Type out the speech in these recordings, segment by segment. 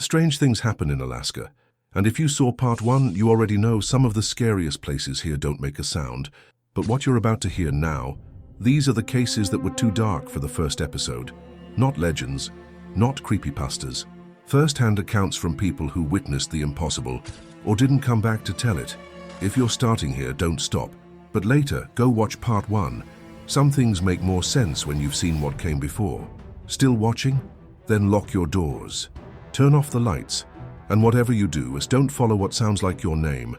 Strange things happen in Alaska, and if you saw part 1, you already know some of the scariest places here don't make a sound. But what you're about to hear now, these are the cases that were too dark for the first episode. Not legends, not creepypastas. First-hand accounts from people who witnessed the impossible or didn't come back to tell it. If you're starting here, don't stop. But later, go watch part 1. Some things make more sense when you've seen what came before. Still watching? Then lock your doors. Turn off the lights. And whatever you do, don't follow what sounds like your name.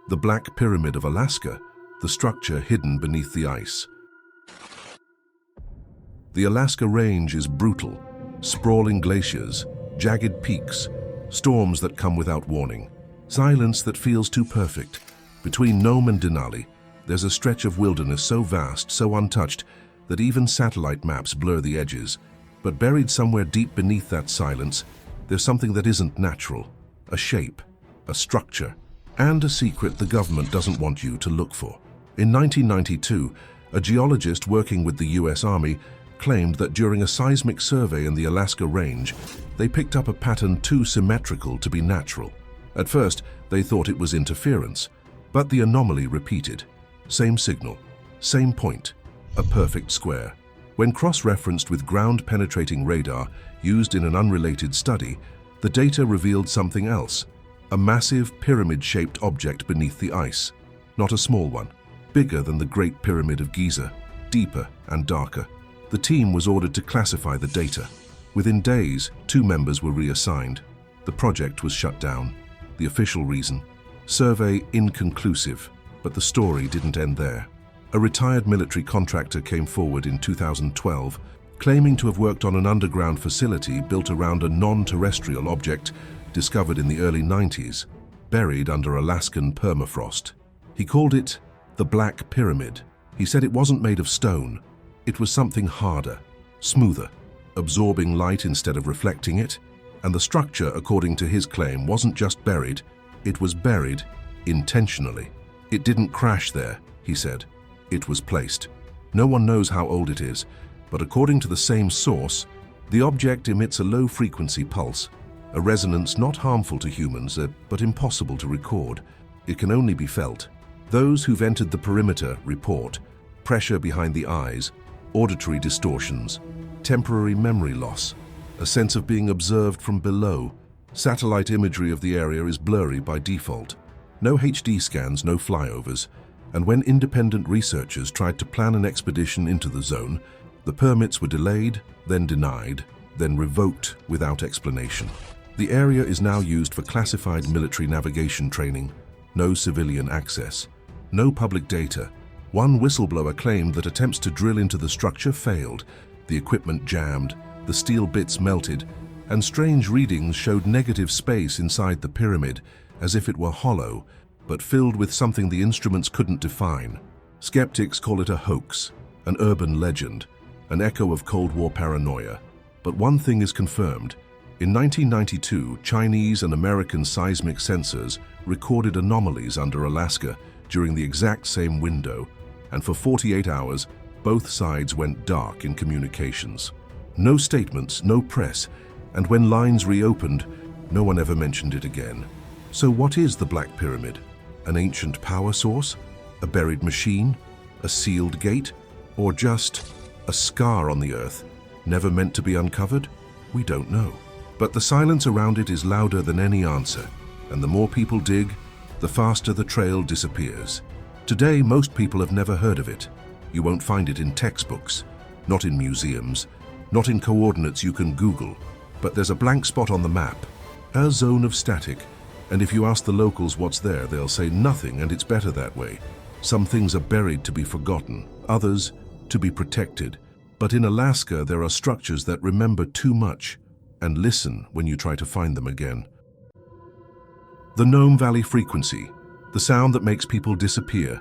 The Black Pyramid of Alaska, the structure hidden beneath the ice. The Alaska Range is brutal. Sprawling glaciers, jagged peaks, storms that come without warning. Silence that feels too perfect. Between Nome and Denali, there's a stretch of wilderness so vast, so untouched, that even satellite maps blur the edges. But buried somewhere deep beneath that silence, there's something that isn't natural. A shape, a structure, and a secret the government doesn't want you to look for. In 1992, a geologist working with the US Army claimed that during a seismic survey in the Alaska Range, they picked up a pattern too symmetrical to be natural. At first, they thought it was interference, but the anomaly repeated. Same signal, same point, a perfect square. When cross-referenced with ground-penetrating radar used in an unrelated study, the data revealed something else, a massive pyramid-shaped object beneath the ice. Not a small one, bigger than the Great Pyramid of Giza, deeper and darker. The team was ordered to classify the data. Within days, 2 members were reassigned. The project was shut down. The official reason? Survey inconclusive, but the story didn't end there. A retired military contractor came forward in 2012, claiming to have worked on an underground facility built around a non-terrestrial object discovered in the early 90s, buried under Alaskan permafrost. He called it the Black Pyramid. He said it wasn't made of stone. It was something harder, smoother, absorbing light instead of reflecting it. And the structure, according to his claim, wasn't just buried, it was buried intentionally. It didn't crash there, he said. It was placed. No one knows how old it is, but according to the same source, the object emits a low-frequency pulse, a resonance not harmful to humans, but impossible to record. It can only be felt. Those who've entered the perimeter report pressure behind the eyes, auditory distortions, temporary memory loss, a sense of being observed from below. Satellite imagery of the area is blurry by default. No HD scans, no flyovers. And when independent researchers tried to plan an expedition into the zone, the permits were delayed, then denied, then revoked without explanation. The area is now used for classified military navigation training. No civilian access. No public data. One whistleblower claimed that attempts to drill into the structure failed. The equipment jammed, the steel bits melted, and strange readings showed negative space inside the pyramid, as if it were hollow, but filled with something the instruments couldn't define. Skeptics call it a hoax, an urban legend, an echo of Cold War paranoia. But one thing is confirmed. In 1992, Chinese and American seismic sensors recorded anomalies under Alaska during the exact same window, and for 48 hours, both sides went dark in communications. No statements, no press, and when lines reopened, no one ever mentioned it again. So what is the Black Pyramid? An ancient power source? A buried machine? A sealed gate? Or just a scar on the earth, never meant to be uncovered? We don't know. But the silence around it is louder than any answer, and the more people dig, the faster the trail disappears. Today, most people have never heard of it. You won't find it in textbooks, not in museums, not in coordinates you can Google. But there's a blank spot on the map, a zone of static. And if you ask the locals what's there, they'll say nothing, and it's better that way. Some things are buried to be forgotten, others to be protected. But in Alaska, there are structures that remember too much and listen when you try to find them again. The Nome Valley frequency, the sound that makes people disappear.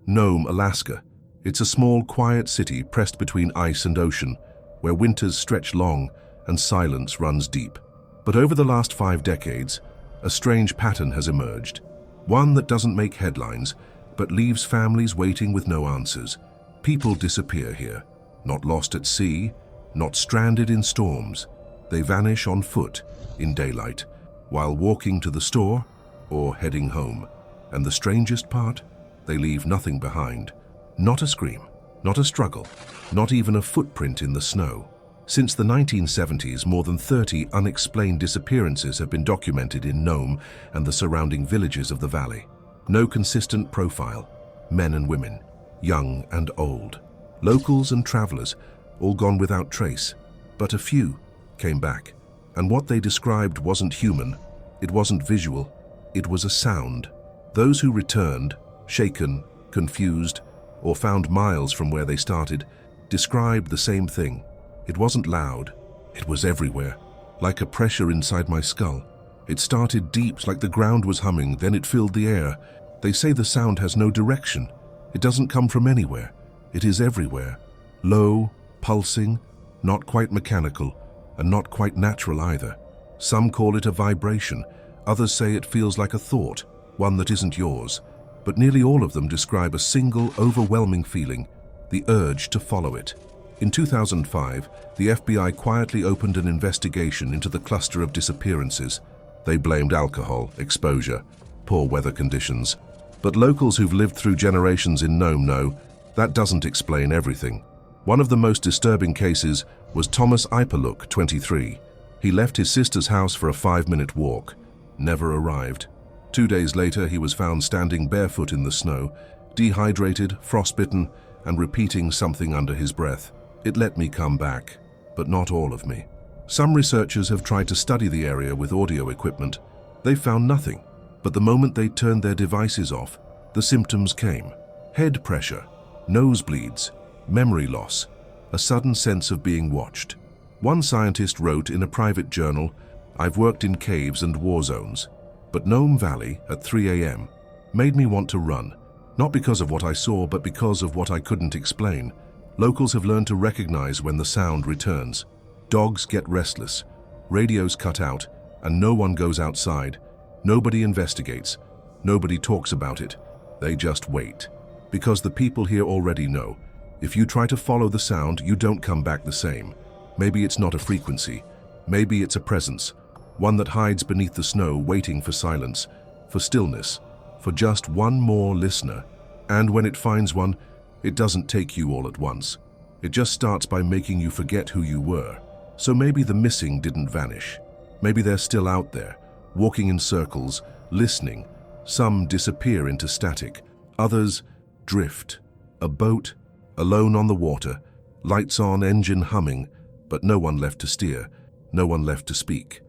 Nome, Alaska. It's a small, quiet city pressed between ice and ocean, where winters stretch long and silence runs deep. But over the last 5 decades, a strange pattern has emerged. One that doesn't make headlines, but leaves families waiting with no answers. People disappear here, not lost at sea, not stranded in storms. They vanish on foot, in daylight, while walking to the store or heading home. And the strangest part? They leave nothing behind. Not a scream, not a struggle, not even a footprint in the snow. Since the 1970s, more than 30 unexplained disappearances have been documented in Nome and the surrounding villages of the valley. No consistent profile. Men and women, young and old, locals and travelers, all gone without trace. But a few came back. And what they described wasn't human, it wasn't visual, it was a sound. Those who returned, shaken, confused, or found miles from where they started, described the same thing. It wasn't loud, it was everywhere, like a pressure inside my skull. It started deep, like the ground was humming, then it filled the air. They say the sound has no direction. It doesn't come from anywhere. It is everywhere. Low, pulsing, not quite mechanical, and not quite natural either. Some call it a vibration. Others say it feels like a thought, one that isn't yours. But nearly all of them describe a single, overwhelming feeling, the urge to follow it. In 2005, the FBI quietly opened an investigation into the cluster of disappearances. They blamed alcohol, exposure, poor weather conditions. But locals who've lived through generations in Nome know that doesn't explain everything. One of the most disturbing cases was Thomas Ipaluk, 23. He left his sister's house for a 5-minute walk, never arrived. 2 days later, he was found standing barefoot in the snow, dehydrated, frostbitten, and repeating something under his breath. It let me come back, but not all of me. Some researchers have tried to study the area with audio equipment. They found nothing, but the moment they turned their devices off, the symptoms came. Head pressure, nosebleeds, memory loss, a sudden sense of being watched. One scientist wrote in a private journal, "I've worked in caves and war zones, but Nome Valley at 3 a.m. made me want to run, not because of what I saw, but because of what I couldn't explain." Locals have learned to recognize when the sound returns. Dogs get restless, radios cut out, and no one goes outside. Nobody investigates, nobody talks about it. They just wait. Because the people here already know, if you try to follow the sound, you don't come back the same. Maybe it's not a frequency, maybe it's a presence, one that hides beneath the snow waiting for silence, for stillness, for just one more listener. And when it finds one, it doesn't take you all at once. It just starts by making you forget who you were. So maybe the missing didn't vanish. Maybe they're still out there, walking in circles, listening. Some disappear into static, others drift. A boat, alone on the water, lights on, engine humming, but no one left to steer, no one left to speak.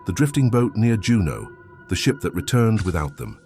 The drifting boat near Juno, the ship that returned without them.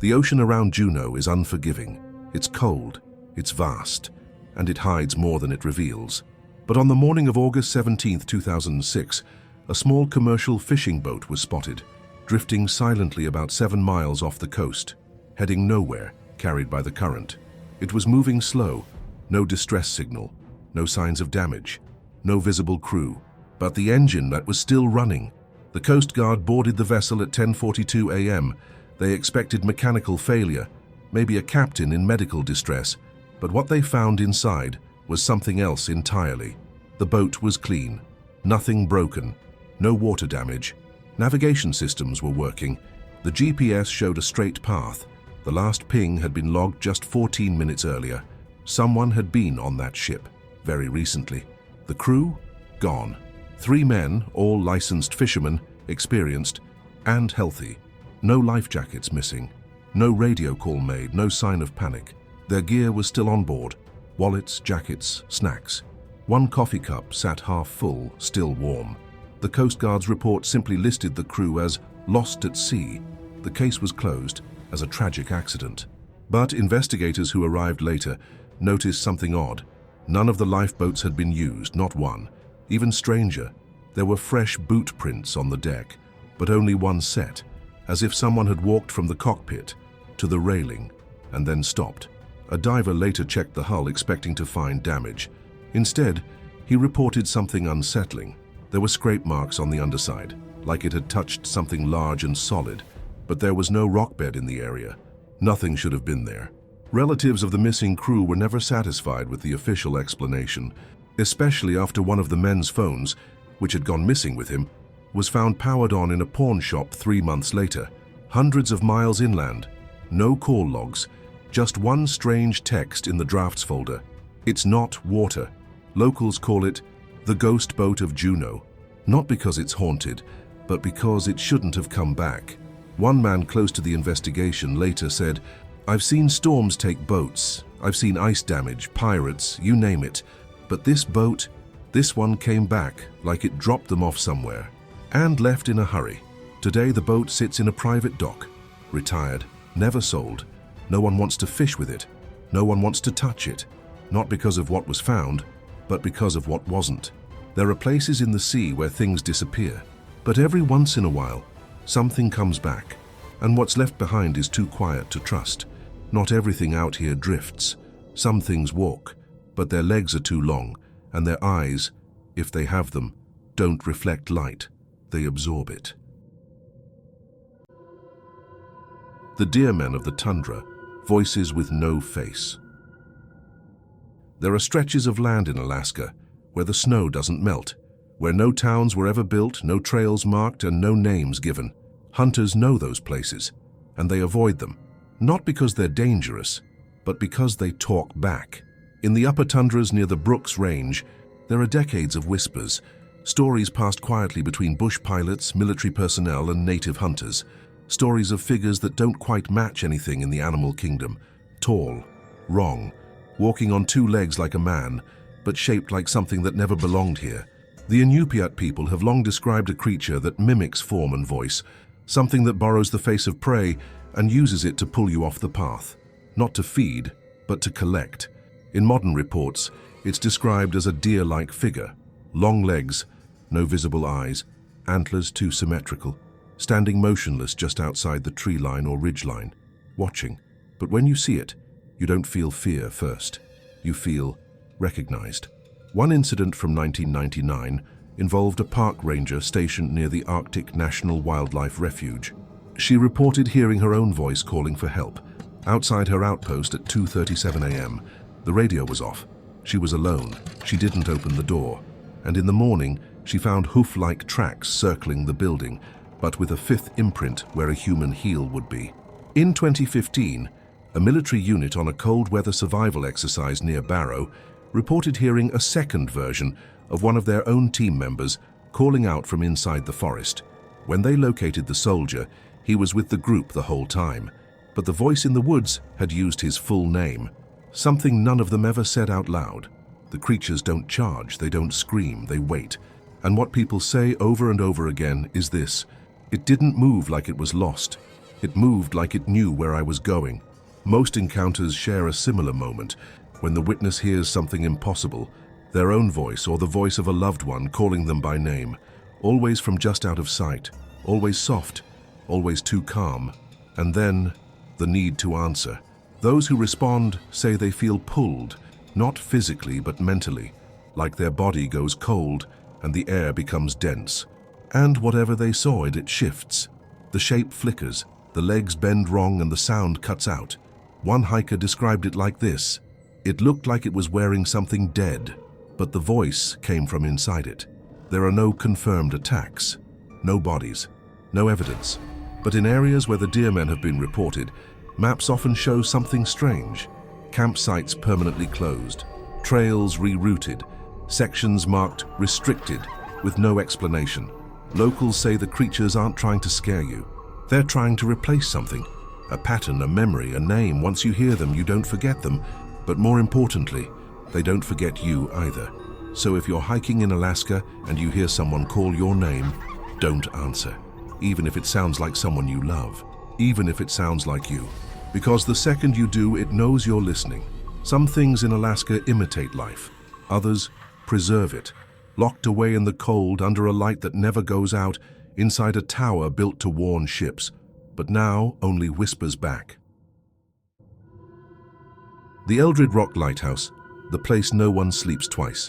The ocean around Juno is unforgiving. It's cold, it's vast, and it hides more than it reveals. But on the morning of August 17, 2006, a small commercial fishing boat was spotted, drifting silently about 7 miles off the coast, heading nowhere, carried by the current. It was moving slow, no distress signal, no signs of damage, no visible crew, but the engine that was still running. The Coast Guard boarded the vessel at 10:42 a.m. They expected mechanical failure, maybe a captain in medical distress, but what they found inside was something else entirely. The boat was clean, nothing broken, no water damage. Navigation systems were working. The GPS showed a straight path. The last ping had been logged just 14 minutes earlier. Someone had been on that ship, very recently. The crew? Gone. 3 men, all licensed fishermen, experienced and healthy. No life jackets missing. No radio call made, no sign of panic. Their gear was still on board. Wallets, jackets, snacks. 1 coffee cup sat half full, still warm. The Coast Guard's report simply listed the crew as lost at sea. The case was closed as a tragic accident. But investigators who arrived later noticed something odd. None of the lifeboats had been used, not one. Even stranger, there were fresh boot prints on the deck, but only one set, as if someone had walked from the cockpit to the railing and then stopped. A diver later checked the hull expecting to find damage. Instead, he reported something unsettling. There were scrape marks on the underside, like it had touched something large and solid, but there was no rock bed in the area. Nothing should have been there. Relatives of the missing crew were never satisfied with the official explanation, especially after one of the men's phones, which had gone missing with him, was found powered on in a pawn shop 3 months later, hundreds of miles inland. No call logs, just one strange text in the drafts folder. It's not water. Locals call it the ghost boat of Juno, not because it's haunted, but because it shouldn't have come back. One man close to the investigation later said, "I've seen storms take boats, I've seen ice damage, pirates, you name it, but this boat, this one came back like it dropped them off somewhere and left in a hurry. Today the boat sits in a private dock, retired, never sold. No one wants to fish with it, no one wants to touch it, not because of what was found, but because of what wasn't. There are places in the sea where things disappear, but every once in a while, something comes back, and what's left behind is too quiet to trust. Not everything out here drifts. Some things walk, but their legs are too long, and their eyes, if they have them, don't reflect light. They absorb it." The deer men of the tundra, voices with no face. There are stretches of land in Alaska where the snow doesn't melt, where no towns were ever built, no trails marked, and no names given. Hunters know those places, and they avoid them, not because they're dangerous, but because they talk back. In the upper tundras near the Brooks Range, there are decades of whispers, stories passed quietly between bush pilots, military personnel, and native hunters. Stories of figures that don't quite match anything in the animal kingdom. Tall, wrong, walking on 2 legs like a man, but shaped like something that never belonged here. The Inupiat people have long described a creature that mimics form and voice, something that borrows the face of prey and uses it to pull you off the path. Not to feed, but to collect. In modern reports, it's described as a deer-like figure. Long legs, no visible eyes, antlers too symmetrical, standing motionless just outside the tree line or ridge line, watching. But when you see it, you don't feel fear first. You feel recognized. One incident from 1999 involved a park ranger stationed near the Arctic National Wildlife Refuge. She reported hearing her own voice calling for help. Outside her outpost at 2:37 a.m., the radio was off. She was alone. She didn't open the door. And in the morning, she found hoof-like tracks circling the building, but with a 5th imprint where a human heel would be. In 2015, a military unit on a cold weather survival exercise near Barrow reported hearing a second version of one of their own team members calling out from inside the forest. When they located the soldier, he was with the group the whole time, but the voice in the woods had used his full name, something none of them ever said out loud. The creatures don't charge, they don't scream, they wait. And what people say over and over again is this: "It didn't move like it was lost. It moved like it knew where I was going." Most encounters share a similar moment, when the witness hears something impossible, their own voice or the voice of a loved one calling them by name, always from just out of sight, always soft, always too calm, and then the need to answer. Those who respond say they feel pulled, not physically but mentally, like their body goes cold and the air becomes dense. And whatever they saw it shifts. The shape flickers, the legs bend wrong, and the sound cuts out. One hiker described it like this: "It looked like it was wearing something dead, but the voice came from inside it." There are no confirmed attacks, no bodies, no evidence. But in areas where the deer men have been reported, maps often show something strange. Campsites permanently closed, trails rerouted, sections marked restricted with no explanation. Locals say the creatures aren't trying to scare you. They're trying to replace something. A pattern, a memory, a name. Once you hear them, you don't forget them. But more importantly, they don't forget you either. So if you're hiking in Alaska and you hear someone call your name, don't answer. Even if it sounds like someone you love. Even if it sounds like you. Because the second you do, it knows you're listening. Some things in Alaska imitate life. Others preserve it. Locked away in the cold under a light that never goes out, inside a tower built to warn ships, but now only whispers back. The Eldrid Rock Lighthouse, the place no one sleeps twice.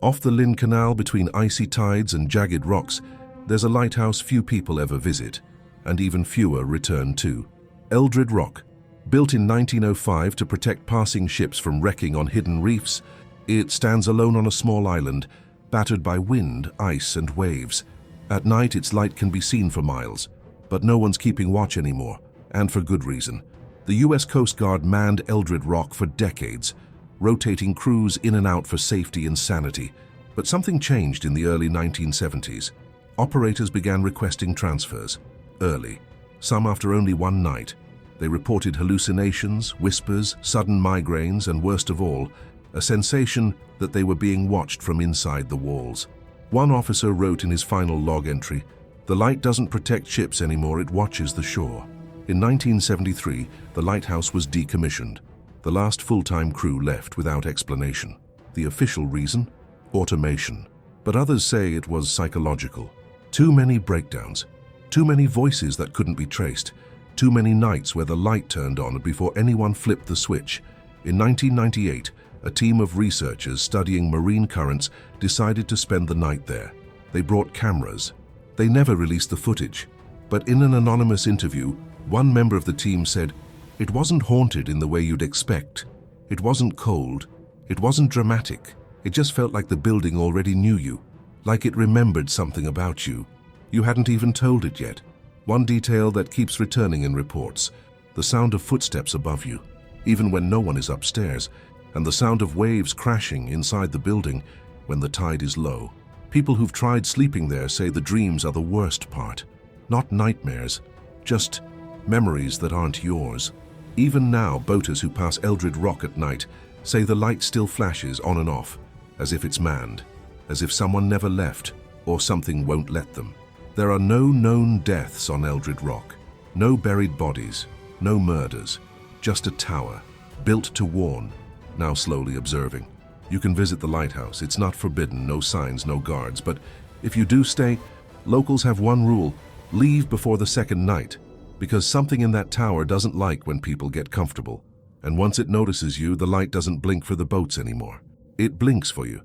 Off the Lynn Canal between icy tides and jagged rocks, there's a lighthouse few people ever visit, and even fewer return to. Eldrid Rock, Built in 1905 to protect passing ships from wrecking on hidden reefs, it stands alone on a small island, battered by wind, ice, and waves. At night, its light can be seen for miles, but no one's keeping watch anymore, and for good reason. The US Coast Guard manned Eldrid Rock for decades, rotating crews in and out for safety and sanity. But something changed in the early 1970s. Operators began requesting transfers, early, some after only one night. They reported hallucinations, whispers, sudden migraines, and worst of all, a sensation that they were being watched from inside the walls. One officer wrote in his final log entry, "The light doesn't protect ships anymore, it watches the shore." In 1973, the lighthouse was decommissioned. The last full-time crew left without explanation. The official reason? Automation. But others say it was psychological. Too many breakdowns. Too many voices that couldn't be traced. Too many nights where the light turned on before anyone flipped the switch. In 1998, a team of researchers studying marine currents decided to spend the night there. They brought cameras. They never released the footage. But in an anonymous interview, one member of the team said, "It wasn't haunted in the way you'd expect. It wasn't cold. It wasn't dramatic. It just felt like the building already knew you, like it remembered something about you. You hadn't even told it yet." One detail that keeps returning in reports: the sound of footsteps above you, even when no one is upstairs, and the sound of waves crashing inside the building when the tide is low. People who've tried sleeping there say the dreams are the worst part. Not nightmares, just memories that aren't yours. Even now, boaters who pass Eldrid Rock at night say the light still flashes on and off, as if it's manned, as if someone never left or something won't let them. There are no known deaths on Eldrid Rock, no buried bodies, no murders, just a tower, built to warn, now slowly observing. You can visit the lighthouse. It's not forbidden, no signs, no guards, but if you do stay, locals have one rule: leave before the second night, because something in that tower doesn't like when people get comfortable. And once it notices you, the light doesn't blink for the boats anymore. It blinks for you.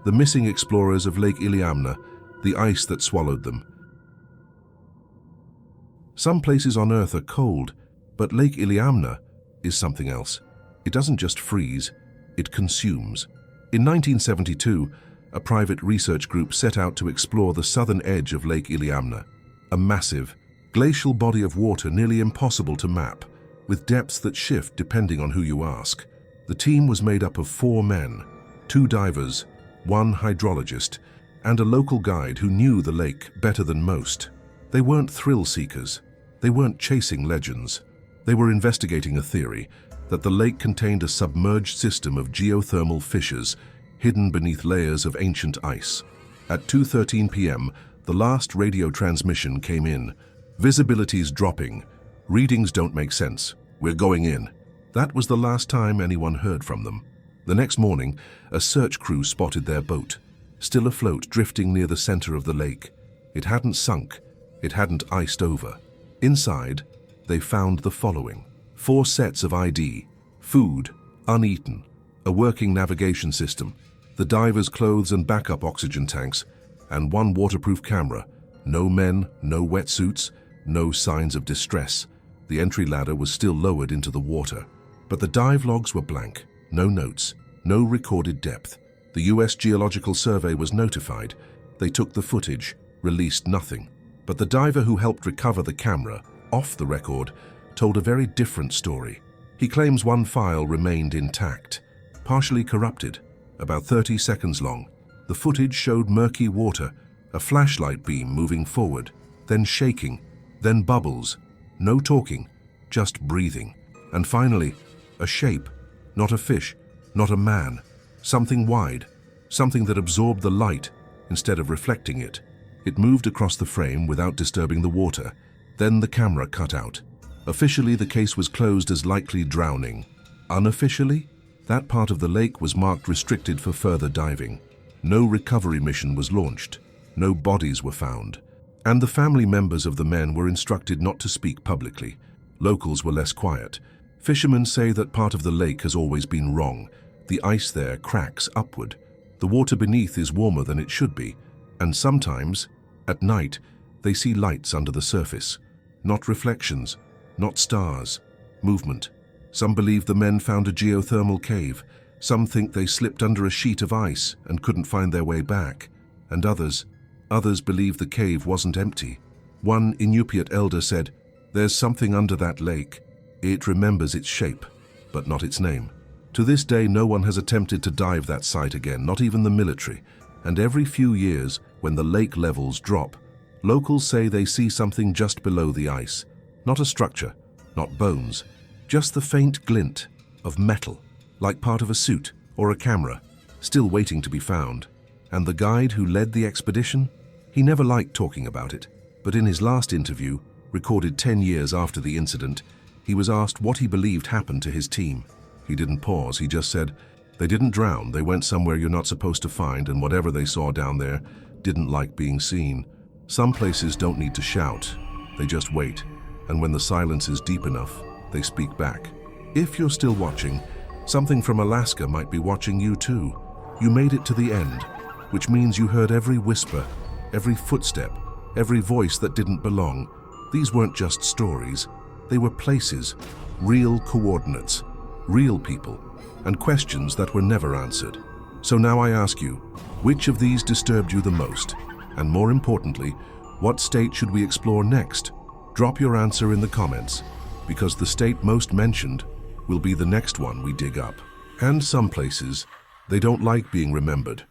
The missing explorers of Lake Iliamna, the ice that swallowed them. Some places on Earth are cold, but Lake Iliamna is something else. It doesn't just freeze, it consumes. In 1972, a private research group set out to explore the southern edge of Lake Iliamna, a massive, glacial body of water nearly impossible to map, with depths that shift depending on who you ask. The team was made up of 4 men, 2 divers, 1 hydrologist, and a local guide who knew the lake better than most. They weren't thrill seekers. They weren't chasing legends. They were investigating a theory that the lake contained a submerged system of geothermal fissures hidden beneath layers of ancient ice. At 2:13 p.m., the last radio transmission came in. "Visibility's dropping. Readings don't make sense. We're going in." That was the last time anyone heard from them. The next morning, a search crew spotted their boat, still afloat, drifting near the center of the lake. It hadn't sunk. It hadn't iced over. Inside, they found the following: 4 sets of ID, food, uneaten, a working navigation system, the divers' clothes and backup oxygen tanks, and 1 waterproof camera. No men, no wetsuits, no signs of distress. The entry ladder was still lowered into the water. But the dive logs were blank. No notes, no recorded depth. The US Geological Survey was notified. They took the footage, released nothing. But the diver who helped recover the camera, off the record, told a very different story. He claims 1 file remained intact, partially corrupted, about 30 seconds long. The footage showed murky water, a flashlight beam moving forward, then shaking, then bubbles. No talking, just breathing. And finally, a shape. Not a fish, not a man. Something wide, something that absorbed the light instead of reflecting it. It moved across the frame without disturbing the water. Then the camera cut out. Officially, the case was closed as likely drowning. Unofficially, that part of the lake was marked restricted for further diving. No recovery mission was launched. No bodies were found. And the family members of the men were instructed not to speak publicly. Locals were less quiet. Fishermen say that part of the lake has always been wrong. The ice there cracks upward. The water beneath is warmer than it should be. And sometimes, at night, they see lights under the surface. Not reflections, not stars. Movement. Some believe the men found a geothermal cave. Some think they slipped under a sheet of ice and couldn't find their way back. And others believe the cave wasn't empty. One Inupiat elder said, "There's something under that lake. It remembers its shape, but not its name." To this day, no one has attempted to dive that site again, not even the military. And every few years, when the lake levels drop, locals say they see something just below the ice. Not a structure, not bones, just the faint glint of metal, like part of a suit or a camera, still waiting to be found. And the guide who led the expedition? He never liked talking about it, but in his last interview, recorded 10 years after the incident, he was asked what he believed happened to his team. He didn't pause, he just said, "They didn't drown, they went somewhere you're not supposed to find, and whatever they saw down there didn't like being seen." Some places don't need to shout, they just wait, and when the silence is deep enough, they speak back. If you're still watching, something from Alaska might be watching you too. You made it to the end, which means you heard every whisper, every footstep, every voice that didn't belong. These weren't just stories, they were places, real coordinates, real people, and questions that were never answered. So now I ask you, which of these disturbed you the most? And more importantly, what state should we explore next? Drop your answer in the comments, because the state most mentioned will be the next one we dig up. And some places, they don't like being remembered.